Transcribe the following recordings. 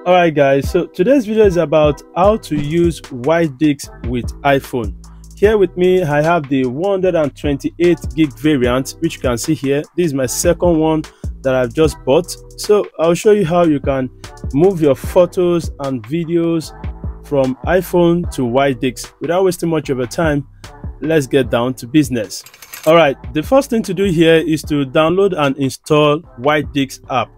Alright guys, so today's video is about how to use wide disks with iPhone. Here with me I have the 128 gig variant, which you can see here. This is my second one that I've just bought. So I'll show you how you can move your photos and videos from iPhone to wide disks. Without wasting much of your time, let's get down to business. Alright, the first thing to do here is to download and install wide disks app.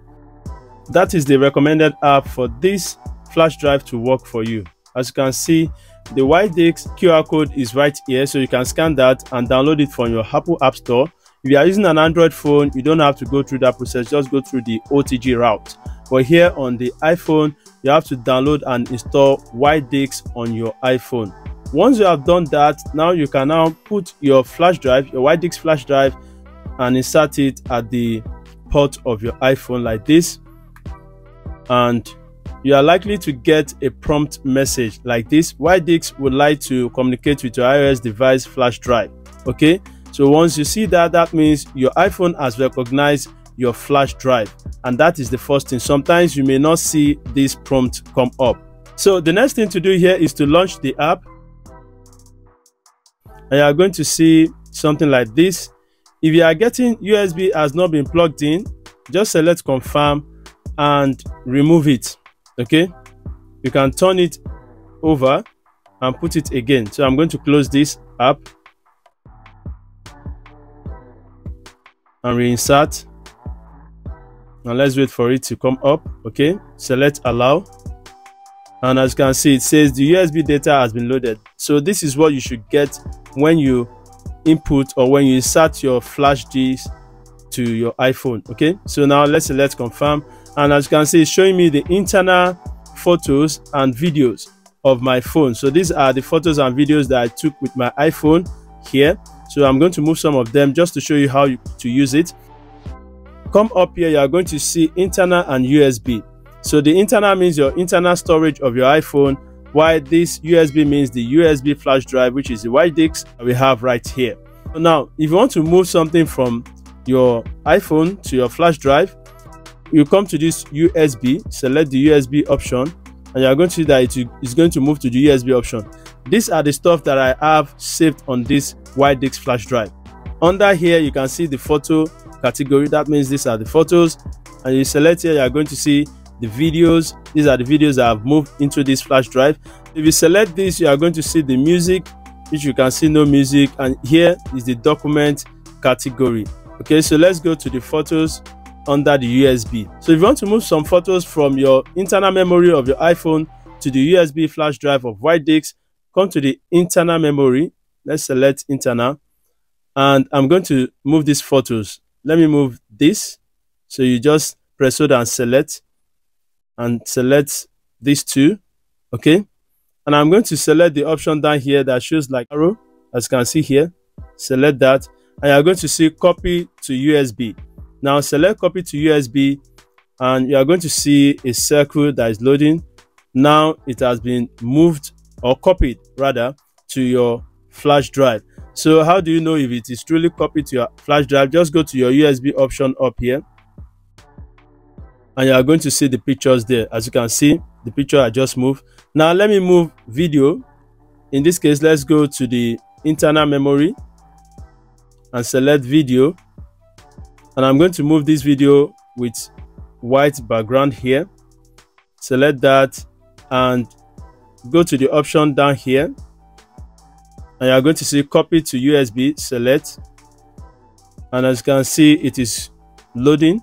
That is the recommended app for this flash drive to work for you. As you can see, the wide disk QR code is right here, so you can scan that and download it from your Apple App Store. If you are using an Android phone, you don't have to go through that process, just go through the OTG route. But here on the iPhone, you have to download and install wide disks on your iPhone. Once you have done that, now you can now put your flash drive, your wide disk flash drive, and insert it at the port of your iPhone like this. And you are likely to get a prompt message like this: wide disk would like to communicate with your iOS device flash drive. Okay, so once you see that, that means your iPhone has recognized your flash drive, and that is the first thing. Sometimes you may not see this prompt come up. So the next thing to do here is to launch the app, and you are going to see something like this. If you are getting USB has not been plugged in, just select confirm and remove it. Okay, you can turn it over and put it again. So I'm going to close this app and reinsert, and let's wait for it to come up. Okay, select allow, and as you can see, it says the USB data has been loaded. So this is what you should get when you input or when you insert your flash disk to your iPhone. Okay, so now let's select confirm, and as you can see, it's showing me the internal photos and videos of my phone. So these are the photos and videos that I took with my iPhone here. So I'm going to move some of them just to show you how to use it. Come up here, you are going to see internal and USB. So the internal means your internal storage of your iPhone, while this USB means the USB flash drive, which is the wide disk we have right here. So now, if you want to move something from your iPhone to your flash drive, you come to this USB, select the USB option, and you are going to see that it is going to move to the USB option. These are the stuff that I have saved on this wide disk flash drive. Under here, you can see the photo category. That means these are the photos, and you select here, you are going to see the videos. These are the videos that have moved into this flash drive. If you select this, you are going to see the music, which you can see no music, and here is the document category. Okay, so let's go to the photos under the USB. So if you want to move some photos from your internal memory of your iPhone to the USB flash drive of wide disk, come to the internal memory. Let's select internal, and I'm going to move these photos. Let me move this. So you just press hold and select these two. Okay, and I'm going to select the option down here that shows like arrow, as you can see here. Select that, and you're going to see copy to USB. Now select copy to USB, and you are going to see a circle that is loading. Now it has been moved, or copied rather, to your flash drive. So how do you know if it is truly copied to your flash drive? Just go to your USB option up here, and you are going to see the pictures there. As you can see, the picture I just moved. Now let me move video. In this case, let's go to the internal memory and select video, and I'm going to move this video with white background here. Select that and go to the option down here, and you are going to see copy to USB. Select, and as you can see, it is loading.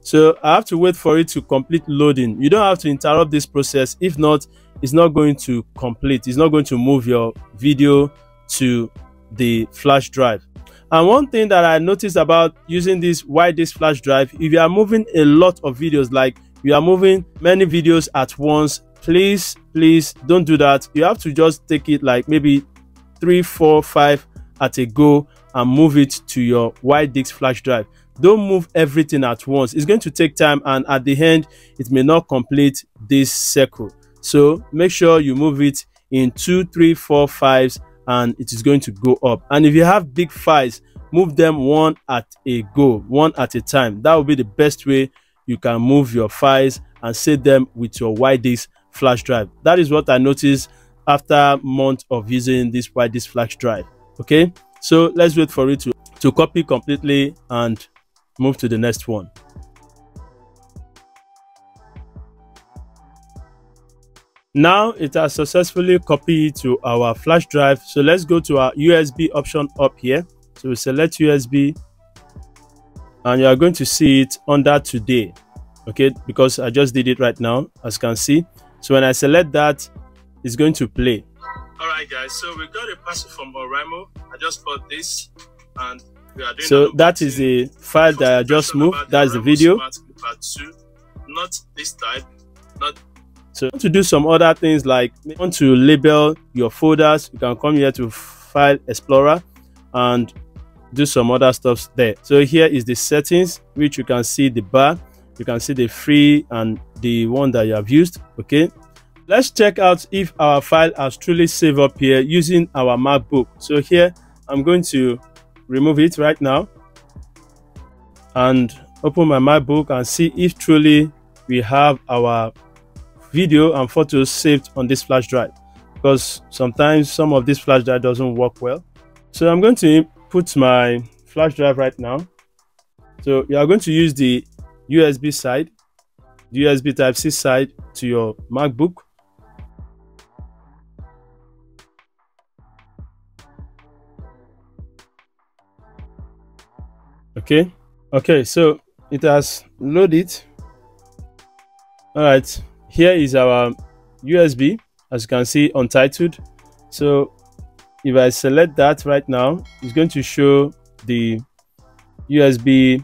So I have to wait for it to complete loading. You don't have to interrupt this process. If not, it's not going to complete. It's not going to move your video to the flash drive. And one thing that I noticed about using this wide disk flash drive, if you are moving a lot of videos, like you are moving many videos at once, please don't do that. You have to just take it like maybe 3, 4, 5 at a go and move it to your wide disk flash drive. Don't move everything at once. It's going to take time, and at the end it may not complete this circle. So make sure you move it in 2, 3, 4, 5s, and it is going to go up. And if you have big files, move them one at a go, one at a time. That will be the best way you can move your files and save them with your wide disk flash drive. That is what I noticed after months of using this wide disk flash drive. Okay, so let's wait for it to copy completely and move to the next one. Now it has successfully copied to our flash drive. So let's go to our USB option up here. So we select USB and you are going to see it under today. Okay, because I just did it right now, as you can see. So when I select that, it's going to play. All right, guys, so we got a parcel from Oraimo. I just bought this and we are doing. So that is the file that I just moved. That's the video. Part 2, not this type, not. So you want to do some other things, like you want to label your folders, you can come here to File Explorer and do some other stuff there. So here is the settings, which you can see the bar, you can see the free and the one that you have used. Okay, let's check out if our file has truly saved up here using our MacBook. So here I'm going to remove it right now and open my MacBook and see if truly we have our video and photos saved on this flash drive, because sometimes some of this flash drive doesn't work well. So I'm going to put my flash drive right now. So you are going to use the USB side, the USB Type-C side to your MacBook. Okay, so it has loaded. All right, here is our USB, as you can see, untitled. So if I select that right now, it's going to show the USB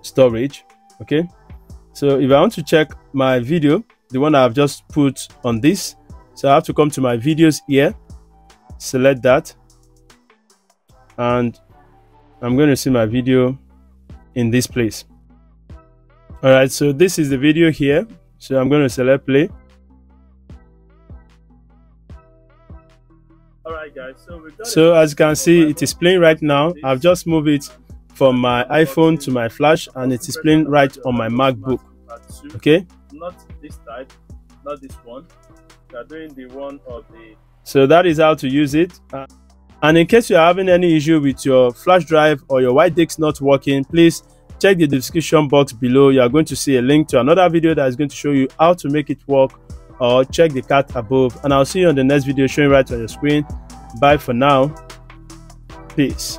storage. Okay, so if I want to check my video, the one I've just put on this, so I have to come to my videos here, select that, and I'm going to see my video in this place. All right, so this is the video here. So I'm going to select play. All right, guys. So as you can see, it is playing right now. I've just moved it from my iPhone to my flash, and it is playing right on my MacBook. Okay. Not this type, not this one. We are doing the one of the. So that is how to use it. And in case you're having any issue with your flash drive or your wide disk not working, please check the description box below. You are going to see a link to another video that is going to show you how to make it work, or check the card above. And I'll see you on the next video showing right on your screen. Bye for now. Peace.